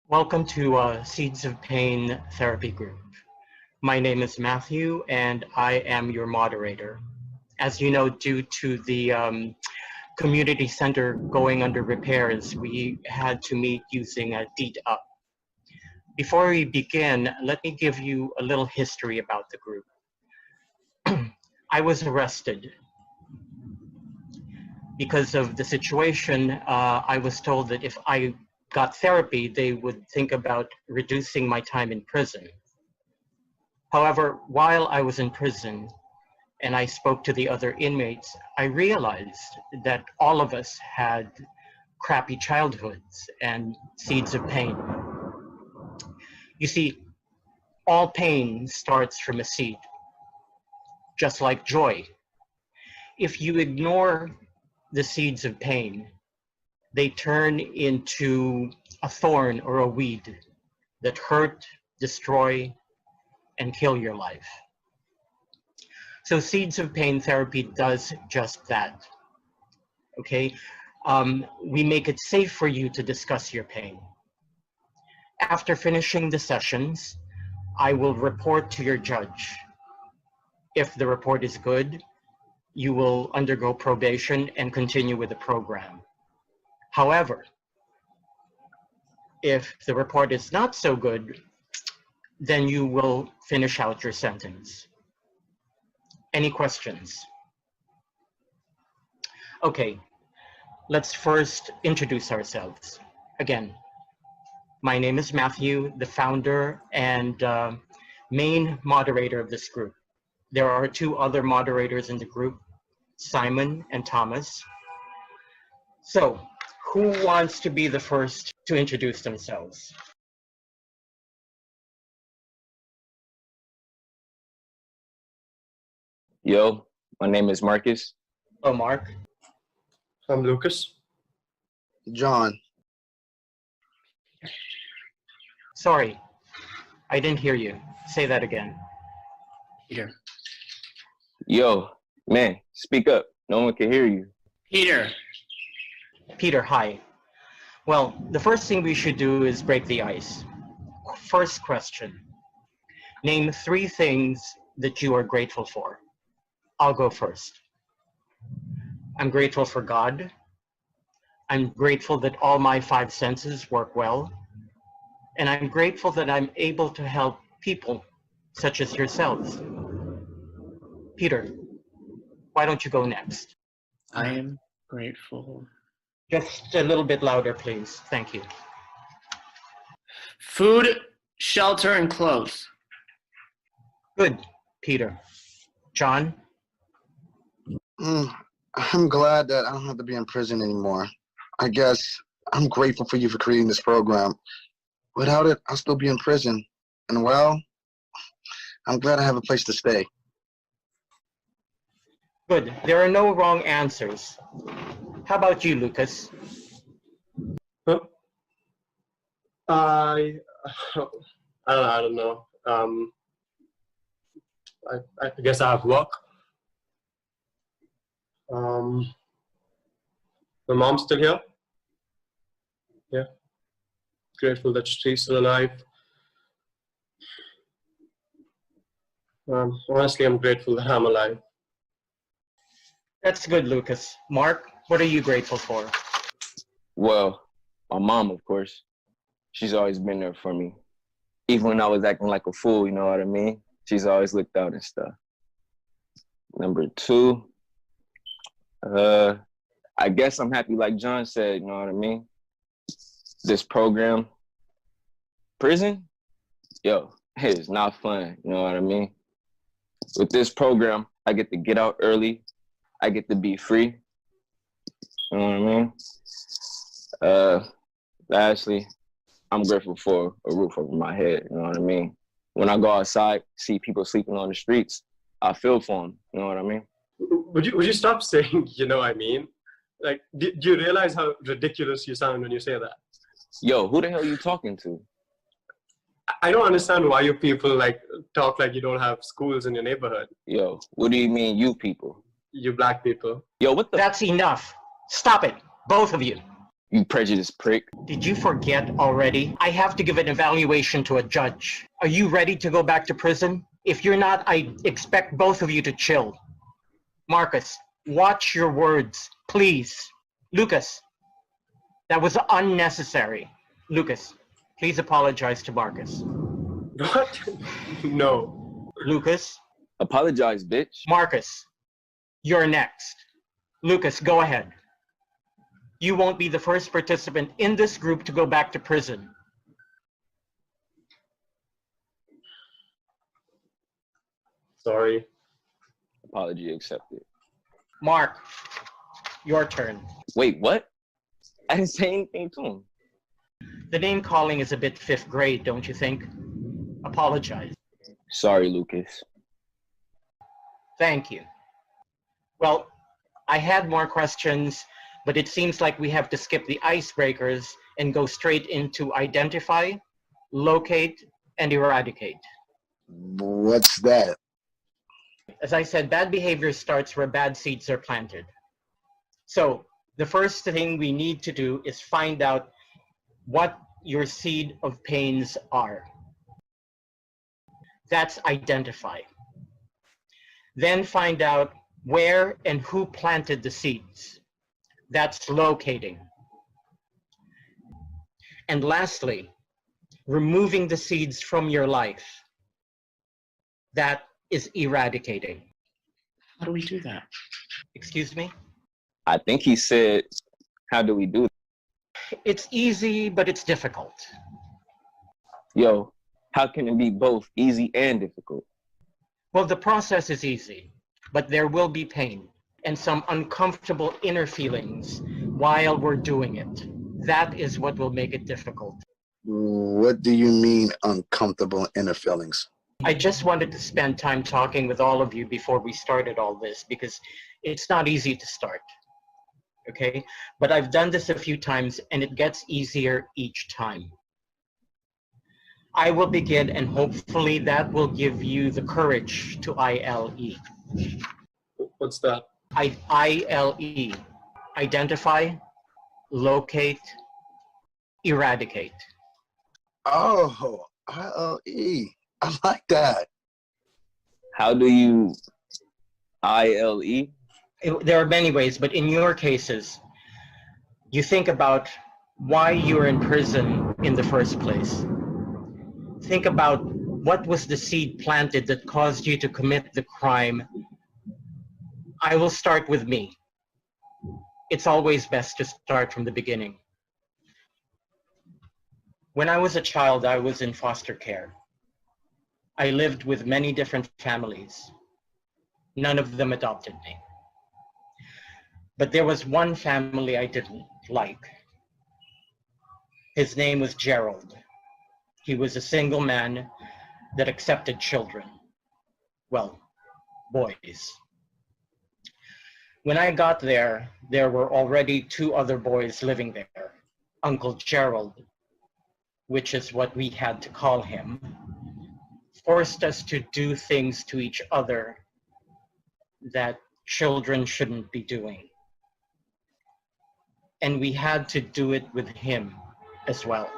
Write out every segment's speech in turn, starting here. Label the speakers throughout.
Speaker 1: Welcome to Seeds of Pain Therapy Group. My name is Matthew and I am your moderator. As you know, due to the community center going under repairs, we had to meet using a Deed Up. Before we begin, let me give you a little history about the group. I was arrested. Because of the situation, I was told that if I got therapy, they would think about reducing my time in prison. However, while I was in prison and I spoke to the other inmates, I realized that all of us had crappy childhoods and seeds of pain. You see, all pain starts from a seed, just like joy. If you ignore the seeds of pain, they turn into a thorn or a weed that hurt, destroy, and kill your life. So Seeds of Pain Therapy does just that, okay? We make it safe for you to discuss your pain. After finishing the sessions, I will report to your judge. If the report is good, you will undergo probation and continue with the program. However, if the report is not so good, then you will finish out your sentence. Any questions? Okay, let's first introduce ourselves. Again, my name is Matthew, the founder and main moderator of this group. There are two other moderators in the group, Simon and Thomas. So, who wants to be the first to introduce themselves?
Speaker 2: Yo, my name is Marcus.
Speaker 1: Oh, Mark.
Speaker 3: I'm Lucas.
Speaker 4: John.
Speaker 1: Sorry, I didn't hear you. Say that again.
Speaker 3: Peter.
Speaker 2: Yo, man, speak up. No one can hear you.
Speaker 3: Peter.
Speaker 1: Peter, hi. Well, the first thing we should do is break the ice. First question. Name 3 things that you are grateful for. I'll go first. I'm grateful for God. I'm grateful that all my 5 senses work well. And I'm grateful that I'm able to help people such as yourselves. Peter, why don't you go next?
Speaker 3: I am grateful.
Speaker 1: Just a little bit louder, please. Thank you.
Speaker 3: Food, shelter, and clothes.
Speaker 1: Good, Peter. John?
Speaker 4: I'm glad that I don't have to be in prison anymore. I guess I'm grateful for you for creating this program. Without it, I'll still be in prison. And well, I'm glad I have a place to stay.
Speaker 1: Good. There are no wrong answers. How about you, Lucas?
Speaker 5: I don't know. I guess I have work. My mom's still here. Yeah. Grateful that she's still alive. Honestly, I'm grateful that I'm alive.
Speaker 1: That's good, Lucas. Mark, what are you grateful for?
Speaker 2: Well, my mom, of course. She's always been there for me. Even when I was acting like a fool, you know what I mean? She's always looked out and stuff. Number 2, I guess I'm happy, like John said, you know what I mean? This program, prison, yo, it's not fun, you know what I mean? With this program, I get to get out early, I get to be free. You know what I mean? Lastly, I'm grateful for a roof over my head. You know what I mean? When I go outside, see people sleeping on the streets, I feel for them. You know what I mean?
Speaker 5: Would you stop saying, you know what I mean? Like, do you realize how ridiculous you sound when you say that?
Speaker 2: Yo, who the hell are you talking to?
Speaker 5: I don't understand why you people like talk like you don't have schools in your neighborhood.
Speaker 2: Yo, what do you mean, you people?
Speaker 5: You black people.
Speaker 2: Yo, what the?
Speaker 1: That's enough. Stop it, both of you.
Speaker 2: You prejudiced prick.
Speaker 1: Did you forget already? I have to give an evaluation to a judge. Are you ready to go back to prison? If you're not, I expect both of you to chill. Marcus, watch your words, please. Lucas, that was unnecessary. Lucas, please apologize to Marcus.
Speaker 5: What? No.
Speaker 1: Lucas.
Speaker 2: Apologize, bitch.
Speaker 1: Marcus, you're next. Lucas, go ahead. You won't be the first participant in this group to go back to prison.
Speaker 5: Sorry.
Speaker 2: Apology accepted.
Speaker 1: Mark, your turn.
Speaker 2: Wait, what? I didn't say anything to him.
Speaker 1: The name calling is a bit fifth grade, don't you think? Apologize.
Speaker 2: Sorry, Lucas.
Speaker 1: Thank you. Well, I had more questions, but it seems like we have to skip the icebreakers and go straight into identify, locate, and eradicate.
Speaker 4: What's that?
Speaker 1: As I said, bad behavior starts where bad seeds are planted. So the first thing we need to do is find out what your seed of pains are. That's identify. Then find out where and who planted the seeds. That's locating. And lastly, removing the seeds from your life. That is eradicating.
Speaker 3: How do we do that?
Speaker 1: Excuse me?
Speaker 2: I think he said, how do we do it?
Speaker 1: It's easy, but it's difficult.
Speaker 2: Yo, how can it be both easy and difficult?
Speaker 1: Well, the process is easy, but there will be pain and some uncomfortable inner feelings while we're doing it. That is what will make it difficult.
Speaker 4: What do you mean uncomfortable inner feelings?
Speaker 1: I just wanted to spend time talking with all of you before we started all this because it's not easy to start, okay? But I've done this a few times and it gets easier each time. I will begin and hopefully that will give you the courage to ILE.
Speaker 5: What's that?
Speaker 1: ILE, identify, locate, eradicate.
Speaker 4: Oh, ILE. I like that.
Speaker 2: How do you ILE?
Speaker 1: There are many ways, but in your cases, you think about why you're in prison in the first place. Think about what was the seed planted that caused you to commit the crime. I will start with me. It's always best to start from the beginning. When I was a child, I was in foster care. I lived with many different families. None of them adopted me. But there was one family I didn't like. His name was Gerald. He was a single man that accepted children. Well, boys. When I got there, there were already two other boys living there. Uncle Gerald, which is what we had to call him, forced us to do things to each other that children shouldn't be doing. And we had to do it with him as well.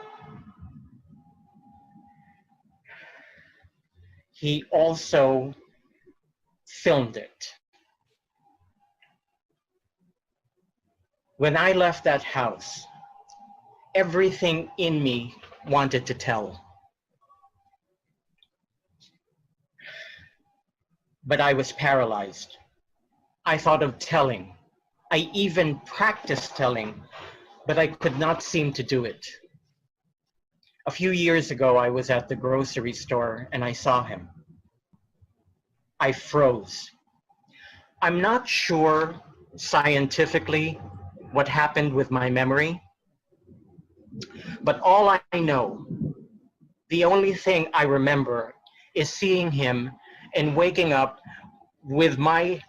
Speaker 1: He also filmed it. When I left that house, everything in me wanted to tell. But I was paralyzed. I thought of telling. I even practiced telling, but I could not seem to do it. A few years ago, I was at the grocery store and I saw him. I froze. I'm not sure scientifically what happened with my memory, but all I know, the only thing I remember is seeing him and waking up with my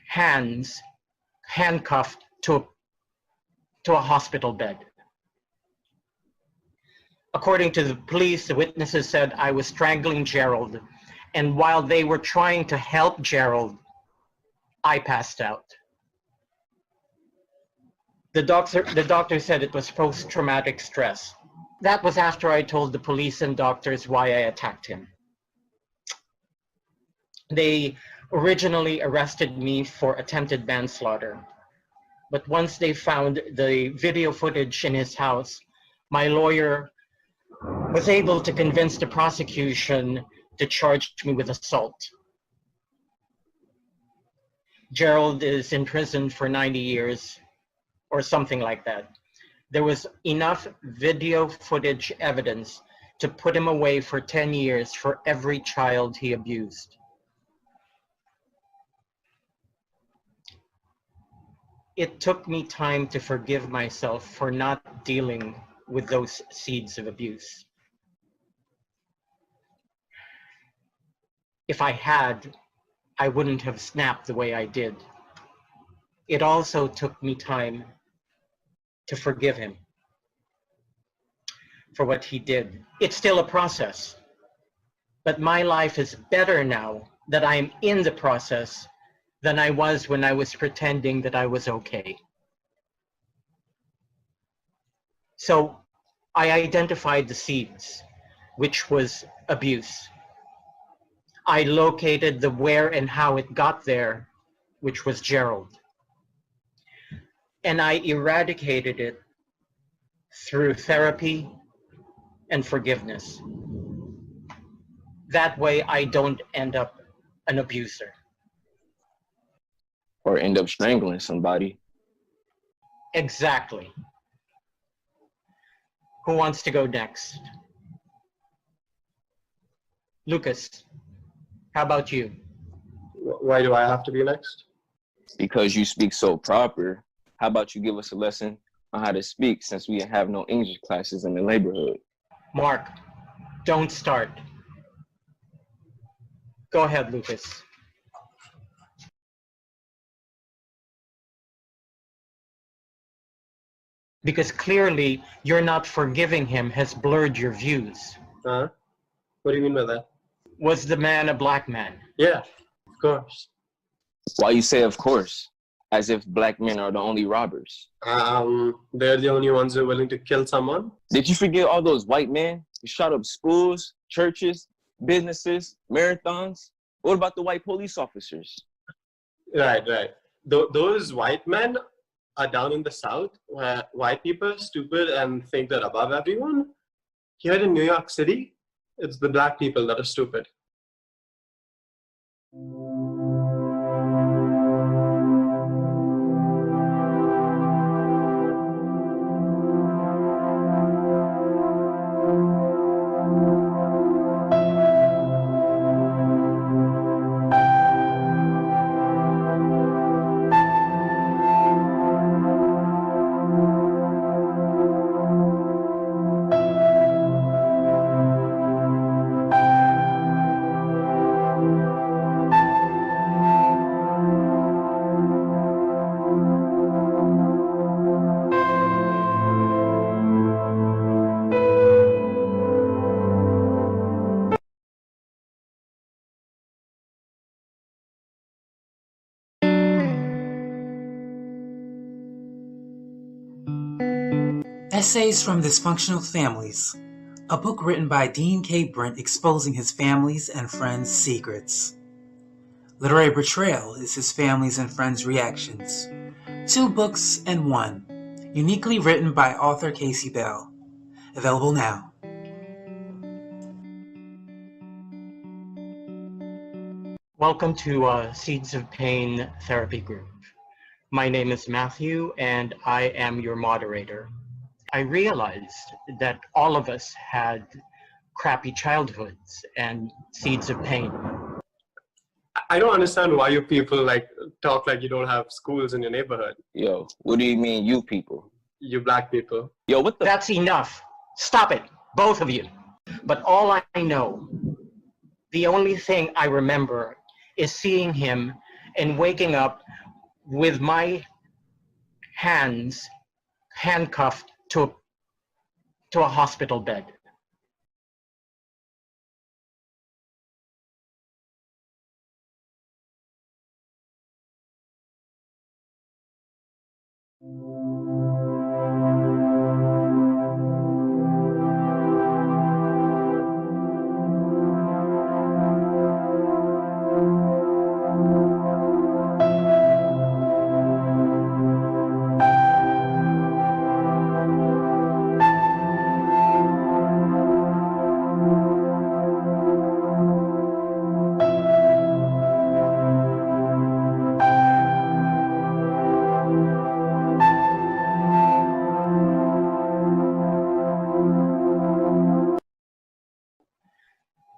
Speaker 1: hands handcuffed to a hospital bed. According to the police, the witnesses said I was strangling Gerald, and while they were trying to help Gerald, I passed out. The doctor said it was post-traumatic stress. That was after I told the police and doctors why I attacked him. They originally arrested me for attempted manslaughter, but once they found the video footage in his house, my lawyer was able to convince the prosecution to charge me with assault. Gerald is in prison for 90 years or something like that. There was enough video footage evidence to put him away for 10 years for every child he abused. It took me time to forgive myself for not dealing with those seeds of abuse. If I had, I wouldn't have snapped the way I did. It also took me time to forgive him for what he did. It's still a process, but my life is better now that I'm in the process than I was when I was pretending that I was okay. So I identified the seeds, which was abuse. I located the where and how it got there, which was Gerald. And I eradicated it through therapy and forgiveness. That way I don't end up an abuser.
Speaker 2: Or end up strangling somebody.
Speaker 1: Exactly. Who wants to go next? Lucas, how about you?
Speaker 5: Why do I have to be next?
Speaker 2: Because you speak so proper, how about you give us a lesson on how to speak, since we have no English classes in the neighborhood?
Speaker 1: Mark, don't start. Go ahead, Lucas. Because clearly you're not forgiving him has blurred your views.
Speaker 5: Huh? What do you mean by that?
Speaker 1: Was the man a black man?
Speaker 5: Yeah, of course.
Speaker 2: Why you say of course, as if black men are the only robbers?
Speaker 5: They're the only ones who are willing to kill someone.
Speaker 2: Did you forget all those white men who shot up schools, churches, businesses, marathons? What about the white police officers?
Speaker 5: Right. Those white men are down in the South, where white people are stupid and think they're above everyone. Here in New York City, it's the black people that are stupid.
Speaker 6: Essays from Dysfunctional Families, a book written by Dean K. Brent exposing his family's and friends' secrets. Literary Betrayal is his family's and friends' reactions. 2 books and 1, uniquely written by author Casey Bell. Available now.
Speaker 1: Welcome to Seeds of Pain Therapy Group. My name is Matthew and I am your moderator. I realized that all of us had crappy childhoods and seeds of pain.
Speaker 5: I don't understand why you people like talk like you don't have schools in your neighborhood.
Speaker 2: Yo, what do you mean, you people?
Speaker 5: You black people.
Speaker 2: Yo, what the?
Speaker 1: That's enough. Stop it, both of you. But all I know, the only thing I remember is seeing him and waking up with my hands handcuffed to a hospital bed.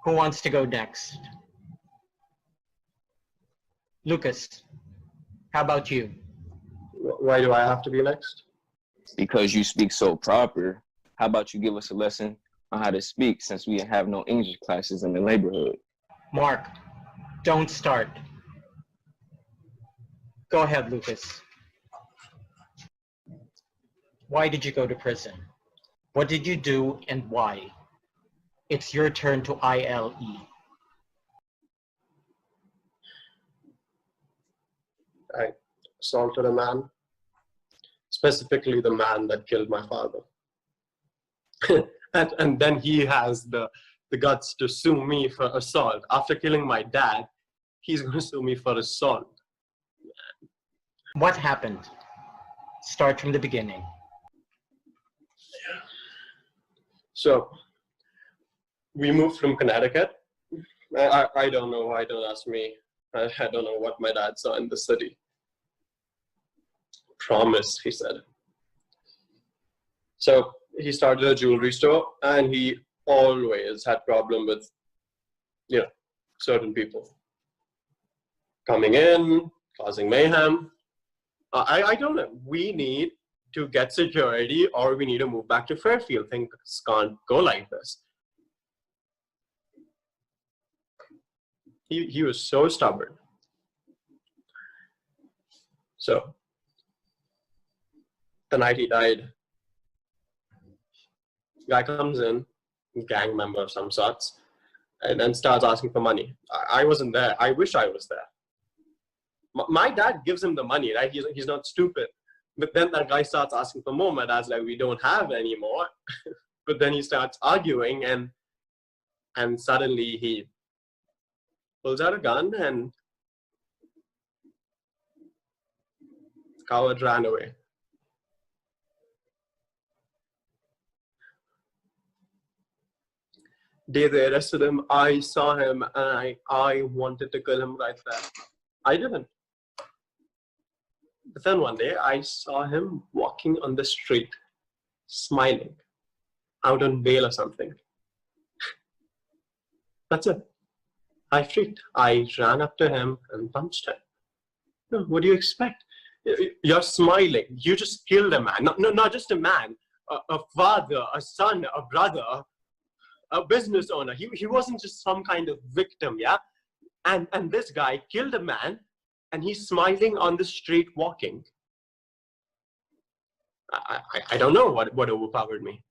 Speaker 1: Who wants to go next? Lucas, how about you?
Speaker 5: Why do I have to be next?
Speaker 2: Because you speak so proper, how about you give us a lesson on how to speak since we have no English classes in the neighborhood?
Speaker 1: Mark, don't start. Go ahead, Lucas. Why did you go to prison? What did you do and why? It's your turn to ILE.
Speaker 5: I assaulted a man, specifically the man that killed my father. and then he has the guts to sue me for assault. After killing my dad, he's going to sue me for assault.
Speaker 1: What happened? Start from the beginning.
Speaker 5: So, we moved from Connecticut. I don't know why, don't ask me. I don't know what my dad saw in the city. Promise, he said. So he started a jewelry store and he always had problem with, certain people coming in, causing mayhem. I don't know. We need to get security or we need to move back to Fairfield. Things can't go like this. He was so stubborn. So, the night he died, guy comes in, gang member of some sorts, and then starts asking for money. I wasn't there. I wish I was there. My dad gives him the money, right? He's not stupid. But then that guy starts asking for more. My dad's like, we don't have any more. But then he starts arguing and suddenly he pulls out a gun and the coward ran away. Day they arrested him, I saw him and I wanted to kill him right there. I didn't. But then one day I saw him walking on the street, smiling, out on bail or something. That's it. I freaked. I ran up to him and punched him. No, what do you expect? You're smiling. You just killed a man. Not just a man. A father, a son, a brother, a business owner. He wasn't just some kind of victim, yeah? And this guy killed a man and he's smiling on the street walking. I don't know what overpowered me.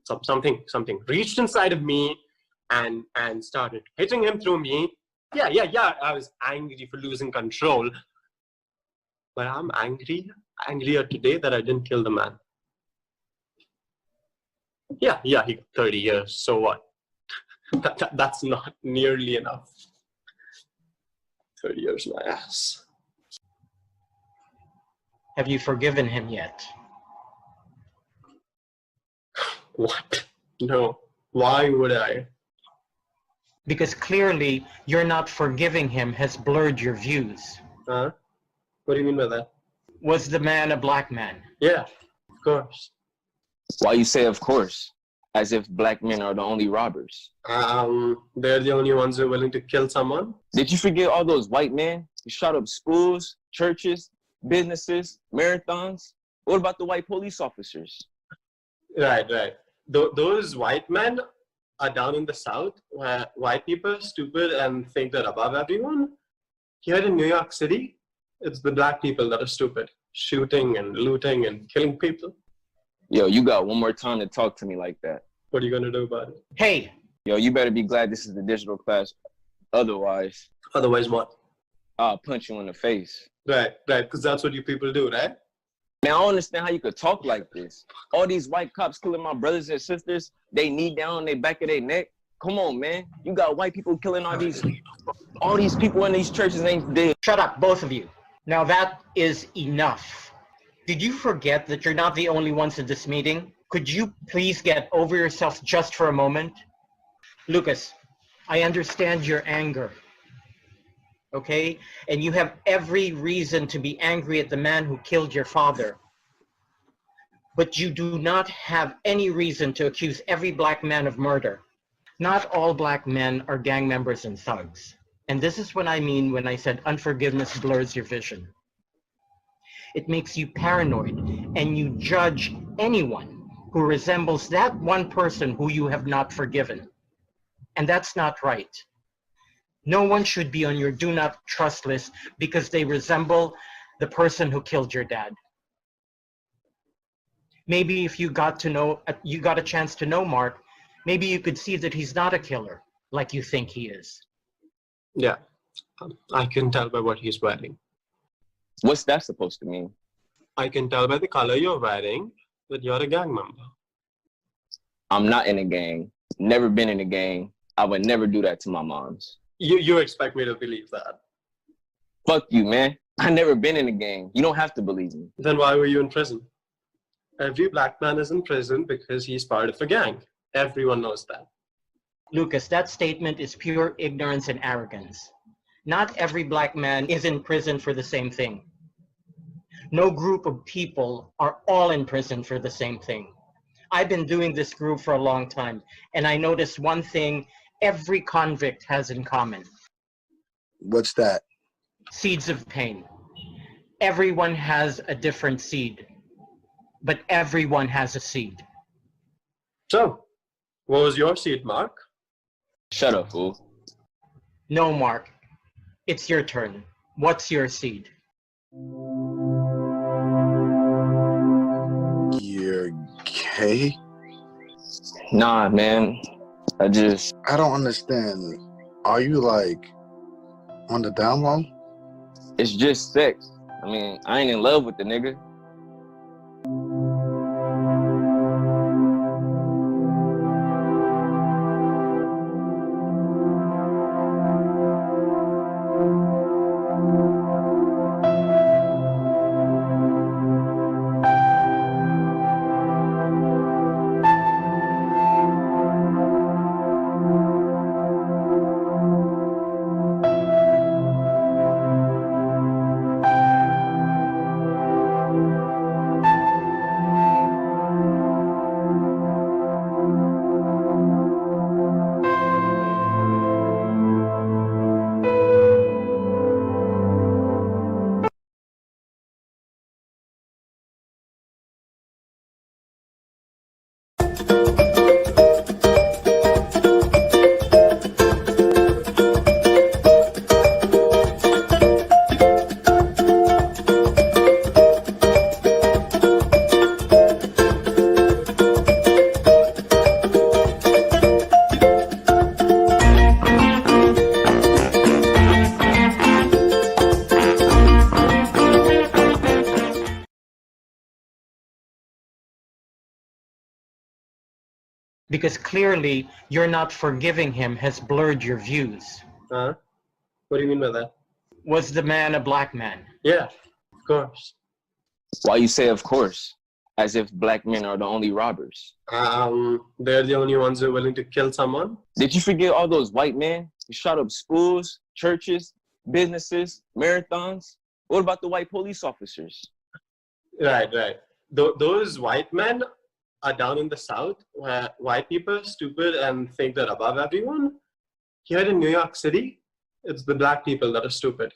Speaker 5: Something reached inside of me and started hitting him through me. Yeah, I was angry for losing control. But I'm angrier today that I didn't kill the man. Yeah, he got 30 years, so what? That's not nearly enough. 30 years, my ass.
Speaker 1: Have you forgiven him yet?
Speaker 5: What? No. Why would I?
Speaker 1: Because clearly your not forgiving him has blurred your views.
Speaker 5: Huh? What do you mean by that?
Speaker 1: Was the man a black man?
Speaker 5: Yeah, of course.
Speaker 2: Why you say of course? as if black men are the only robbers.
Speaker 5: They're the only ones who are willing to kill someone.
Speaker 2: Did you forget all those white men who shot up schools, churches, businesses, marathons? What about the white police officers?
Speaker 5: Right. Those white men are down in the South, where white people are stupid and think they're above everyone. Here in New York City, it's the black people that are stupid, shooting and looting and killing people.
Speaker 2: Yo, you got one more time to talk to me like that.
Speaker 5: What are you going to do about it?
Speaker 1: Hey,
Speaker 2: Yo, you better be glad this is the digital class. Otherwise,
Speaker 5: Otherwise, what?
Speaker 2: I'll punch you in the face.
Speaker 5: Right, because that's what you people do, right?
Speaker 2: Man, I don't understand how you could talk like this. All these white cops killing my brothers and sisters, they knee down on the back of their neck. Come on, man. You got white people killing all these people in these churches ain't dead.
Speaker 1: shut up, both of you. Now that is enough. Did you forget that you're not the only ones in this meeting? Could you please get over yourself just for a moment? Lucas, I understand your anger, okay? And you have every reason to be angry at the man who killed your father. But you do not have any reason to accuse every black man of murder. Not all black men are gang members and thugs. And this is what I mean when I said unforgiveness blurs your vision. It makes you paranoid, and you judge anyone who resembles that one person who you have not forgiven. And that's not right. No one should be on your do not trust list because they resemble the person who killed your dad. Maybe if you got a chance to know Mark, maybe you could see that he's not a killer like you think he is.
Speaker 5: Yeah, I can tell by what he's wearing.
Speaker 2: What's that supposed to mean?
Speaker 5: I can tell by the color you're wearing that you're a gang member.
Speaker 2: I'm not in a gang. Never been in a gang. I would never do that to my moms.
Speaker 5: You expect me to believe that?
Speaker 2: Fuck you, man. I never been in a gang. You don't have to believe me.
Speaker 5: Then why were you in prison? Every black man is in prison because he's part of a gang. Everyone knows that.
Speaker 1: Lucas, that statement is pure ignorance and arrogance. Not every black man is in prison for the same thing. No group of people are all in prison for the same thing. I've been doing this group for a long time, and I noticed one thing every convict has in common.
Speaker 4: What's that?
Speaker 1: Seeds of pain. Everyone has a different seed, but everyone has a seed.
Speaker 5: So, what was your seed, Mark?
Speaker 2: Shut up, fool.
Speaker 1: No, Mark. It's your turn. What's your seed?
Speaker 4: You're gay?
Speaker 2: Nah, man.
Speaker 4: I don't understand. Are you like on the down low?
Speaker 2: It's just sex. I mean, I ain't in love with the nigga.
Speaker 1: Because clearly you're not forgiving him has blurred your views.
Speaker 5: What do you mean by that?
Speaker 1: Was the man a black man?
Speaker 5: Yeah, of course.
Speaker 2: Why you say of course? As if black men are the only robbers.
Speaker 5: They're the only ones who are willing to kill someone.
Speaker 2: Did you forget all those white men who shot up schools, churches, businesses, marathons? What about the white police officers?
Speaker 5: Right. Those white men are down in the South where white people are stupid and think they're above everyone. Here in New York City, it's the black people that are stupid.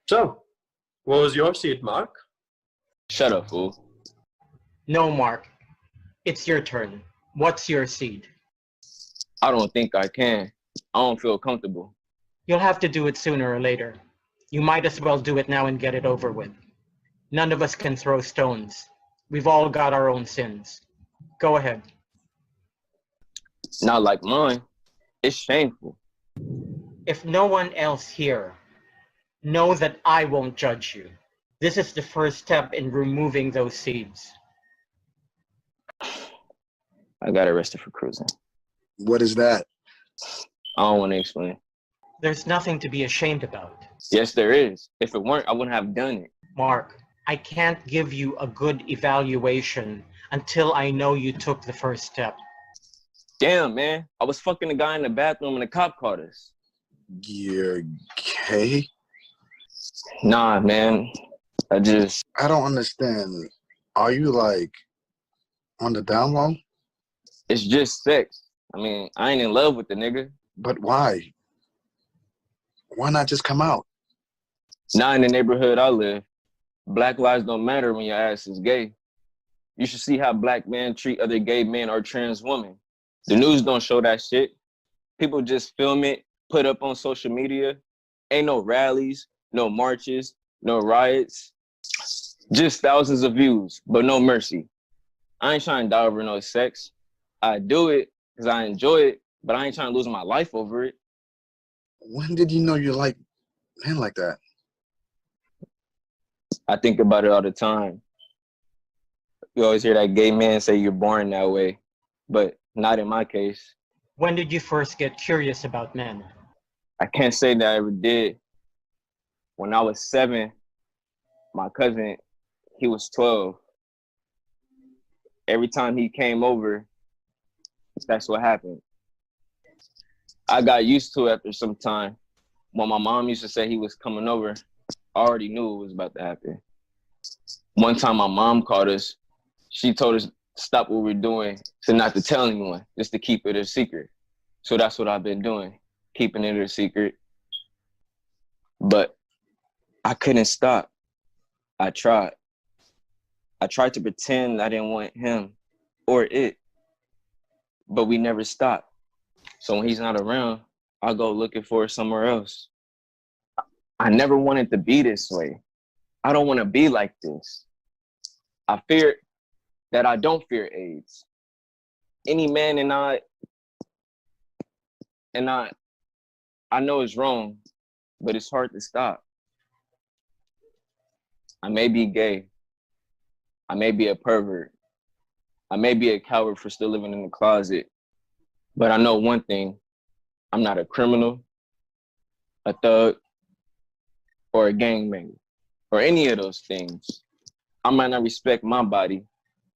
Speaker 5: So, what was your seat, Mark?
Speaker 2: Shut up, fool.
Speaker 1: No, Mark. It's your turn. What's your seed?
Speaker 2: I don't think I can. I don't feel comfortable.
Speaker 1: You'll have to do it sooner or later. You might as well do it now and get it over with. None of us can throw stones. We've all got our own sins. Go ahead.
Speaker 2: Not like mine. It's shameful.
Speaker 1: If no one else here, know that I won't judge you. This is the first step in removing those seeds.
Speaker 2: I got arrested for cruising.
Speaker 4: What is that?
Speaker 2: I don't want to explain.
Speaker 1: There's nothing to be ashamed about.
Speaker 2: Yes, there is. If it weren't, I wouldn't have done it.
Speaker 1: Mark, I can't give you a good evaluation until I know you took the first step.
Speaker 2: Damn, man. I was fucking a guy in the bathroom and the cop caught us.
Speaker 4: You're gay?
Speaker 2: Nah, man.
Speaker 4: I don't understand. Are you like on the down low?
Speaker 2: It's just sex. I mean, I ain't in love with the nigga.
Speaker 4: But why? Why not just come out?
Speaker 2: Not in the neighborhood I live. Black lives don't matter when your ass is gay. You should see how black men treat other gay men or trans women. The news don't show that shit. People just film it, put up on social media. Ain't no rallies, no marches, no riots. Just thousands of views, but no mercy. I ain't trying to die over no sex. I do it because I enjoy it, but I ain't trying to lose my life over it.
Speaker 4: When did you know you like men like that?
Speaker 2: I think about it all the time. You always hear that gay man say you're born that way, but not in my case.
Speaker 1: When did you first get curious about men?
Speaker 2: I can't say that I ever did. When I was 7, my cousin, he was 12. Every time he came over, that's what happened. I got used to it after some time. When my mom used to say he was coming over, I already knew it was about to happen. One time my mom called us. She told us stop what we're doing, so not to tell anyone, just to keep it a secret. So that's what I've been doing, keeping it a secret. But I couldn't stop. I tried. I tried to pretend I didn't want him or it, but we never stopped. So when he's not around, I'll go looking for it somewhere else. I never wanted to be this way. I don't want to be like this. I fear that I don't fear AIDS. Any man and I know it's wrong, but it's hard to stop. I may be gay. I may be a pervert. I may be a coward for still living in the closet. But I know one thing. I'm not a criminal, a thug, or a gangbanger, or any of those things. I might not respect my body,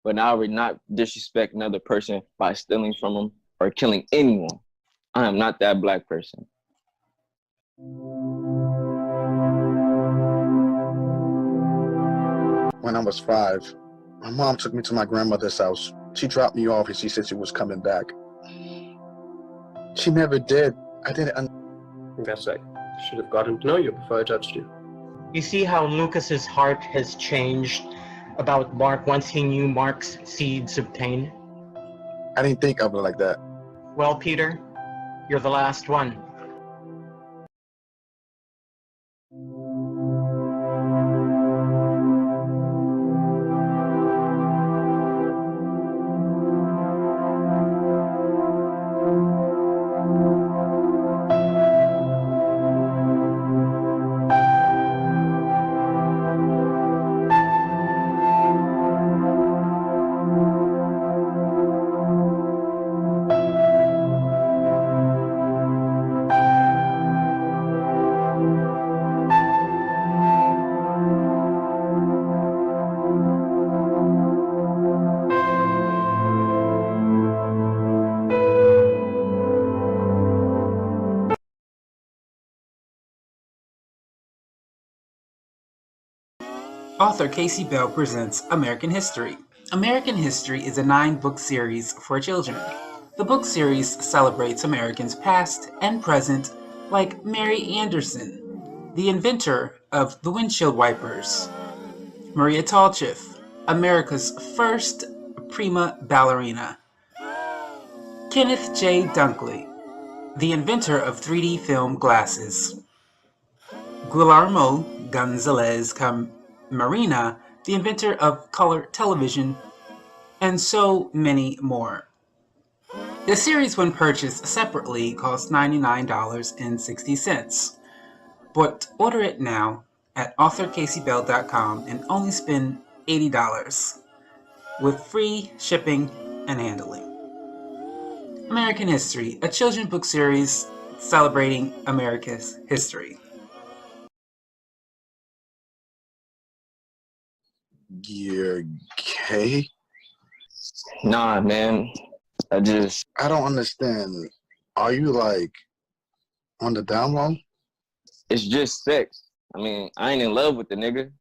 Speaker 2: but I would not disrespect another person by stealing from them or killing anyone. I am not that black person.
Speaker 4: When I was 5, my mom took me to my grandmother's house. She dropped me off and she said she was coming back. She never did. I
Speaker 5: That's right. Should have gotten to know you before I judged you.
Speaker 1: You see how Lucas's heart has changed about Mark once he knew Mark's seeds of pain?
Speaker 4: I didn't think of it like that.
Speaker 1: Well, Peter, you're the last one.
Speaker 6: Author Casey Bell presents American History. American History is a 9-book series for children. The book series celebrates Americans past and present, like Mary Anderson, the inventor of the windshield wipers; Maria Tallchiff, America's first prima ballerina; Kenneth J. Dunkley, the inventor of 3D film glasses; Guillermo Gonzalez Camarena, the inventor of color television, and so many more. The series, when purchased separately, costs $99.60, but order it now at authorcaseybell.com and only spend $80, with free shipping and handling. American History, a children's book series celebrating America's history.
Speaker 4: You're gay?
Speaker 2: Nah, man.
Speaker 4: I don't understand. Are you like on the down low?
Speaker 2: It's just sex. I mean, I ain't in love with the nigga.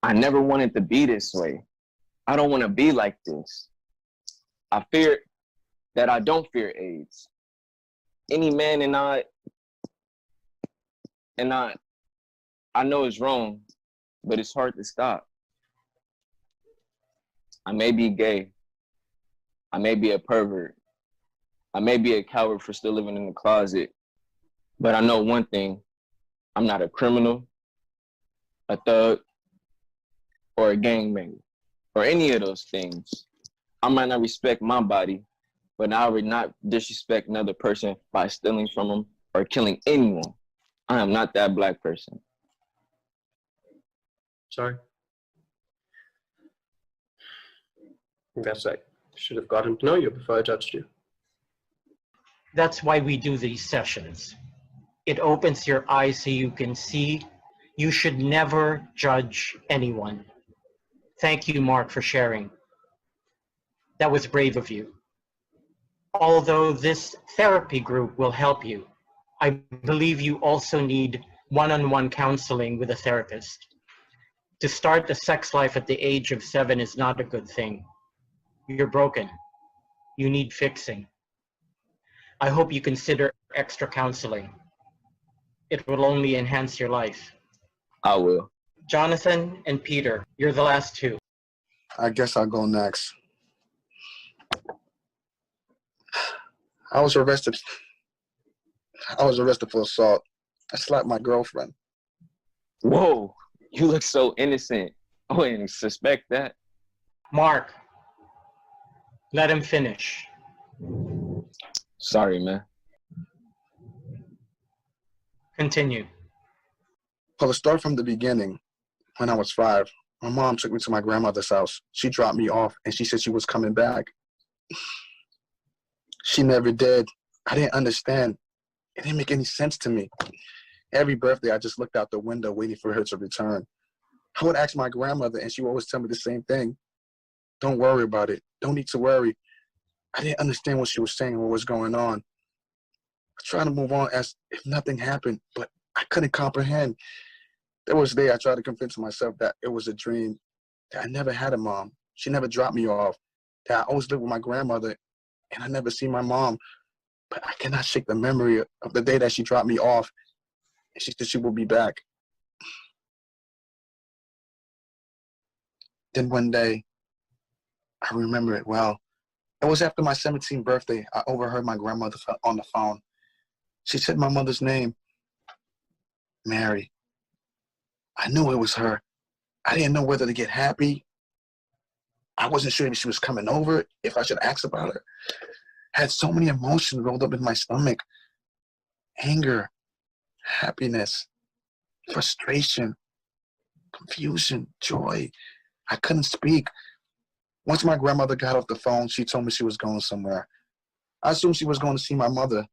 Speaker 2: I never wanted to be this way. I don't want to be like this. I fear that I don't fear AIDS. Any man and I know it's wrong, but it's hard to stop. I may be gay. I may be a pervert. I may be a coward for still living in the closet. But I know one thing. I'm not a criminal, a thug, or a gangbanger, or any of those things. I might not respect my body, but I would not disrespect another person by stealing from them or killing anyone. I am not that black person.
Speaker 5: Sorry. I guess I should have gotten to know you before I judged you.
Speaker 1: That's why we do these sessions. It opens your eyes so you can see. You should never judge anyone. Thank you, Mark, for sharing. That was brave of you. Although this therapy group will help you, I believe you also need one-on-one counseling with a therapist. To start the sex life at the age of 7 is not a good thing. You're broken. You need fixing. I hope you consider extra counseling. It will only enhance your life.
Speaker 2: I will.
Speaker 1: Jonathan and Peter, you're the last two.
Speaker 4: I guess I'll go next. I was arrested for assault. I slapped my girlfriend.
Speaker 2: Whoa, you look so innocent. I wouldn't suspect that.
Speaker 1: Mark, let him finish.
Speaker 2: Sorry, man.
Speaker 1: Continue.
Speaker 4: Well, to start from the beginning, when I was 5, my mom took me to my grandmother's house. She dropped me off, and she said she was coming back. She never did. I didn't understand. It didn't make any sense to me. Every birthday, I just looked out the window waiting for her to return. I would ask my grandmother, and she would always tell me the same thing. Don't worry about it. Don't need to worry. I didn't understand what she was saying or what was going on. I tried to move on as if nothing happened, but I couldn't comprehend. There was a day I tried to convince myself that it was a dream, that I never had a mom. She never dropped me off, that I always lived with my grandmother, and I never see my mom. But I cannot shake the memory of the day that she dropped me off, and she said she will be back. Then one day, I remember it well. It was after my 17th birthday. I overheard my grandmother on the phone. She said my mother's name, Mary. I knew it was her. I didn't know whether to get happy. I wasn't sure if she was coming over, if I should ask about her. I had so many emotions rolled up in my stomach. Anger, happiness, frustration, confusion, joy. I couldn't speak. Once my grandmother got off the phone, she told me she was going somewhere. I assumed she was going to see my mother.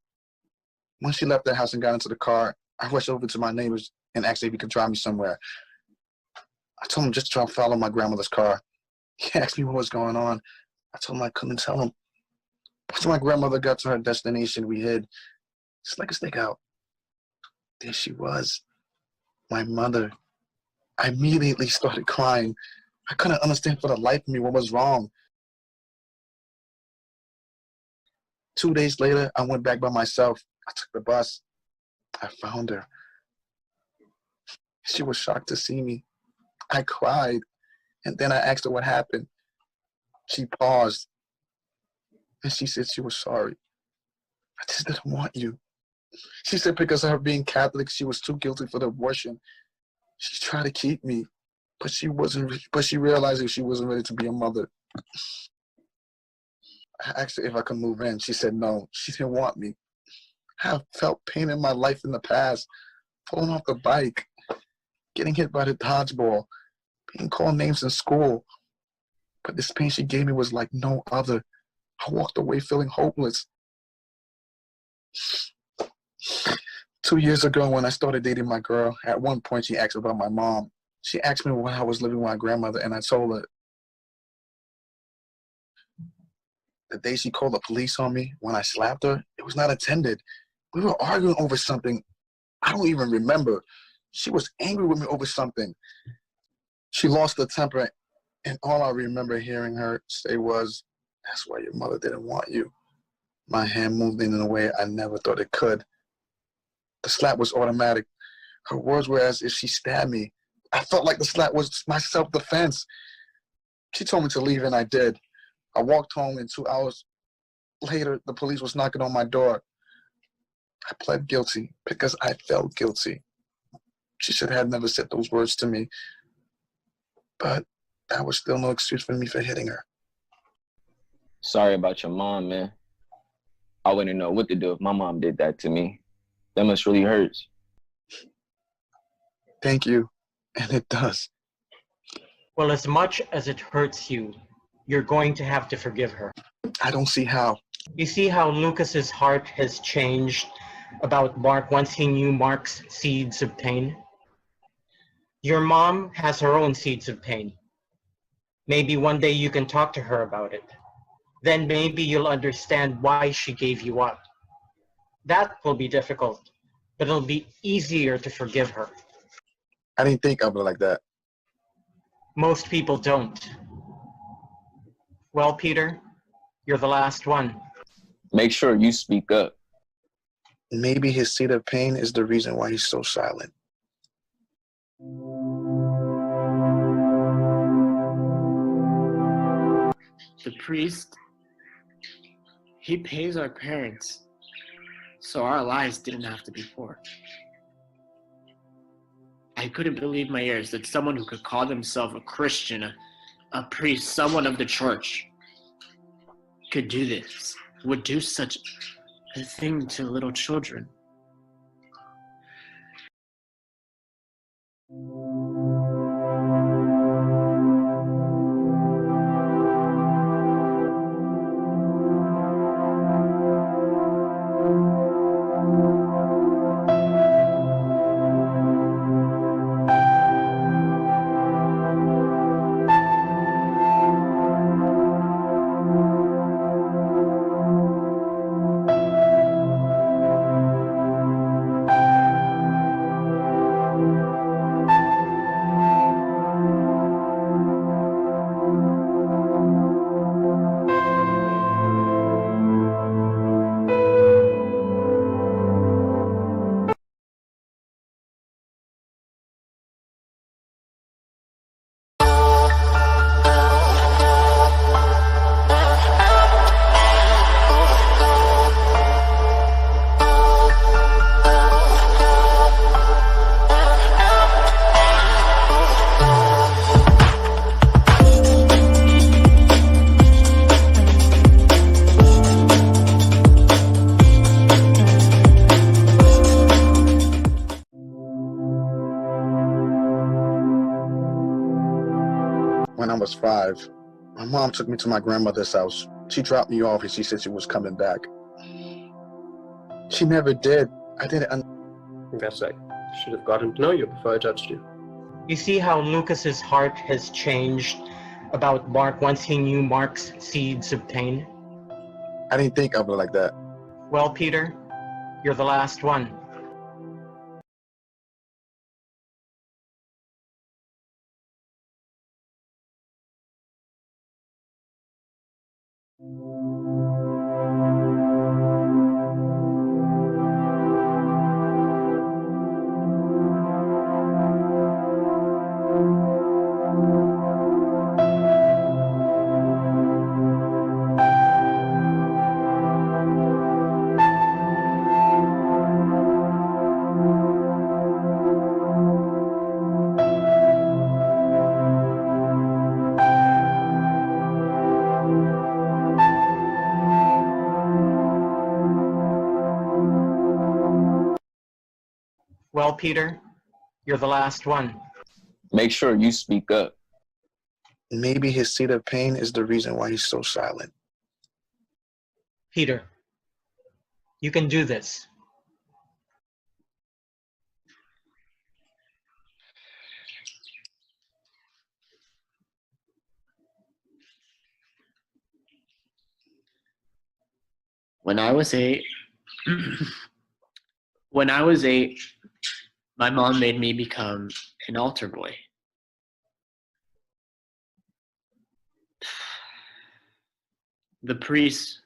Speaker 4: When she left the house and got into the car, I rushed over to my neighbors and asked if he could drive me somewhere. I told him just to try to follow my grandmother's car. He asked me what was going on. I told him I couldn't tell him. Once my grandmother got to her destination, we hid, just like a stakeout. There she was, my mother. I immediately started crying. I couldn't understand for the life of me what was wrong. 2 days later, I went back by myself. I took the bus. I found her. She was shocked to see me. I cried, and then I asked her what happened. She paused, and she said she was sorry. I just didn't want you. She said because of her being Catholic, she was too guilty for the abortion. She tried to keep me, but she realized that she wasn't ready to be a mother. I asked her if I could move in. She said no. She didn't want me. I have felt pain in my life in the past, falling off the bike, getting hit by the dodgeball, being called names in school. But this pain she gave me was like no other. I walked away feeling hopeless. 2 years ago, when I started dating my girl, at one point she asked about my mom. She asked me when I was living with my grandmother, and I told her. The day she called the police on me, when I slapped her, it was not intended. We were arguing over something. I don't even remember. She was angry with me over something. She lost her temper, and all I remember hearing her say was, "That's why your mother didn't want you." My hand moved in a way I never thought it could. The slap was automatic. Her words were as if she stabbed me. I felt like the slap was my self-defense. She told me to leave, and I did. I walked home, and 2 hours later, the police was knocking on my door. I pled guilty because I felt guilty. She should have never said those words to me, but that was still no excuse for me for hitting her.
Speaker 2: Sorry about your mom, man. I wouldn't know what to do if my mom did that to me. That must really hurt.
Speaker 4: Thank you, and it does.
Speaker 1: Well, as much as it hurts you, you're going to have to forgive her.
Speaker 4: I don't see how.
Speaker 1: You see how Lucas's heart has changed about Mark once he knew Mark's seeds of pain? Your mom has her own seeds of pain. Maybe one day you can talk to her about it. Then maybe you'll understand why she gave you up. That will be difficult, but it'll be easier to forgive her.
Speaker 4: I didn't think of it like that.
Speaker 1: Most people don't. Well, Peter, you're the last one.
Speaker 2: Make sure you speak up.
Speaker 4: Maybe his seed of pain is the reason why he's so silent.
Speaker 3: The priest, he pays our parents, so our lives didn't have to be poor. I couldn't believe my ears that someone who could call themselves a Christian, a priest, someone of the church, could do this, would do such a thing to little children.
Speaker 4: was 5. My mom took me to my grandmother's house. She dropped me off and she said she was coming back. She never did. I didn't.
Speaker 5: That's right. Should have gotten to know you before I judged you.
Speaker 1: You see how Lucas's heart has changed about Mark once he knew Mark's seeds of pain?
Speaker 4: I didn't think of it like that.
Speaker 1: Well, Peter, you're the last one. Well, Peter, you're the last one.
Speaker 2: Make sure you speak up.
Speaker 4: Maybe his seed of pain is the reason why he's so silent.
Speaker 1: Peter, you can do this.
Speaker 3: When I was 8, my mom made me become an altar boy. The priest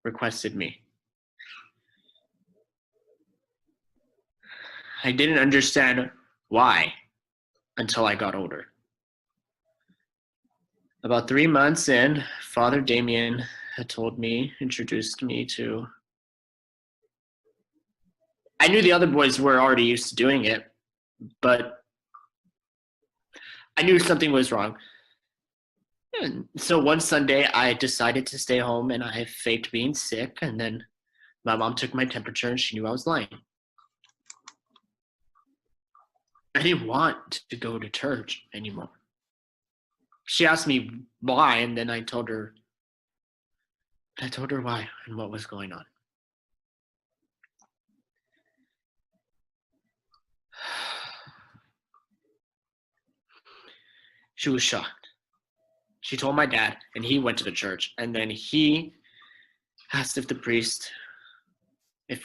Speaker 3: requested me. I didn't understand why until I got older. About 3 months in, Father Damien had introduced me to. I knew the other boys were already used to doing it, but I knew something was wrong. And so one Sunday, I decided to stay home, and I faked being sick, and then my mom took my temperature, and she knew I was lying. I didn't want to go to church anymore. She asked me why, and then I told her why and what was going on. She was shocked. She told my dad, and he went to the church, and then he asked if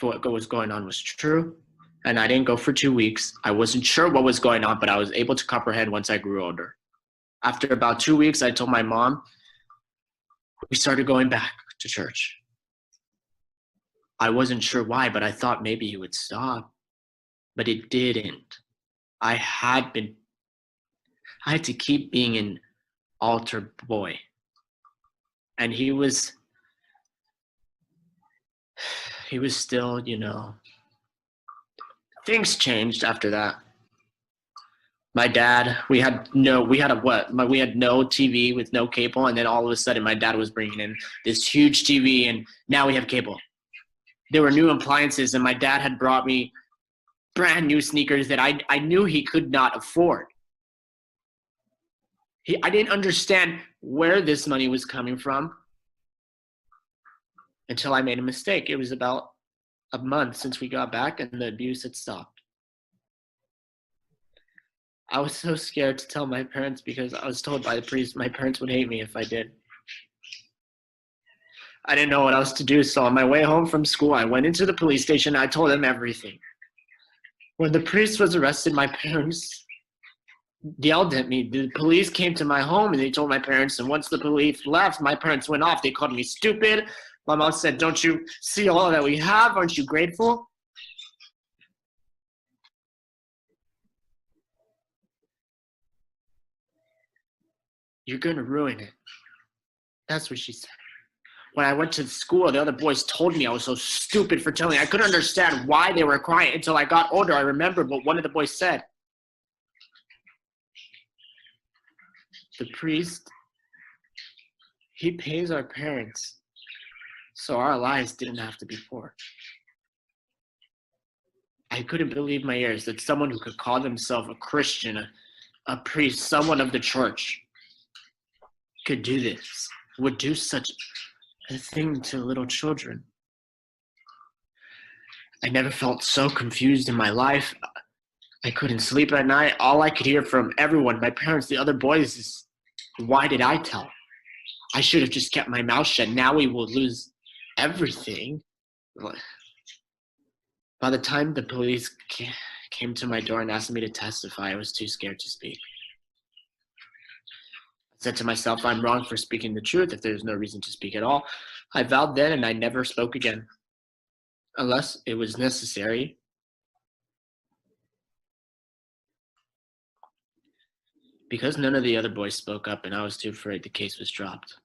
Speaker 3: what was going on was true, and I didn't go for 2 weeks. I wasn't sure what was going on, but I was able to comprehend once I grew older. After about 2 weeks, I told my mom, we started going back to church. I wasn't sure why, but I thought maybe he would stop, but it didn't. I had to keep being an altar boy. And he was still, things changed after that. My dad, we had no TV with no cable, and then all of a sudden my dad was bringing in this huge TV, and now we have cable. There were new appliances, and my dad had brought me brand new sneakers that I knew he could not afford. I didn't understand where this money was coming from until I made a mistake. It was about a month since we got back, and the abuse had stopped. I was so scared to tell my parents because I was told by the priest my parents would hate me if I did. I didn't know what else to do, so on my way home from school, I went into the police station and I told them everything. When the priest was arrested, my parents yelled at me. The police came to my home and they told my parents, and once the police left, my parents went off. They called me stupid. My mom said, "Don't you see all that we have? Aren't you grateful?" You're gonna ruin it. That's what she said. When I went to school, the other boys told me I was so stupid for telling. I couldn't understand why they were crying until I got older. I remember what one of the boys said. The priest, he pays our parents so our lives didn't have to be poor. I couldn't believe my ears that someone who could call themselves a Christian, a priest, someone of the church, could do this, would do such a thing to little children. I never felt so confused in my life. I couldn't sleep at night. All I could hear from everyone, my parents, the other boys, is, why did I tell? I should have just kept my mouth shut. Now we will lose everything. By the time the police came to my door and asked me to testify, I was too scared to speak. I said to myself, I'm wrong for speaking the truth if there's no reason to speak at all. I vowed then and I never spoke again, unless it was necessary. Because none of the other boys spoke up and I was too afraid, the case was dropped.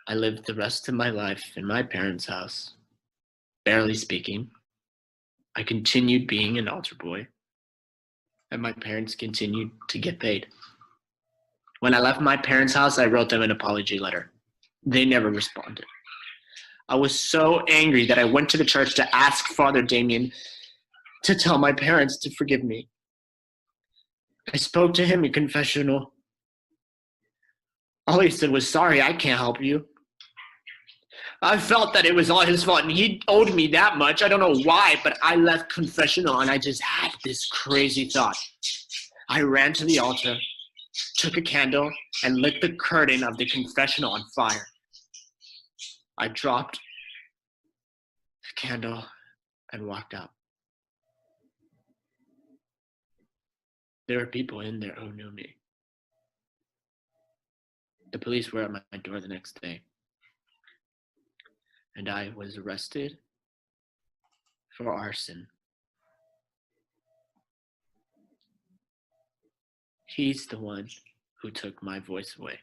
Speaker 3: I lived the rest of my life in my parents' house, barely speaking. I continued being an altar boy, and my parents continued to get paid. When I left my parents' house, I wrote them an apology letter. They never responded. I was so angry that I went to the church to ask Father Damien to tell my parents to forgive me. I spoke to him in confessional. All he said was, sorry, I can't help you. I felt that it was all his fault and he owed me that much. I don't know why, but I left confessional and I just had this crazy thought. I ran to the altar, took a candle, and lit the curtain of the confessional on fire. I dropped the candle and walked out. There were people in there who knew me. The police were at my door the next day, and I was arrested for arson. He's the one who took my voice away.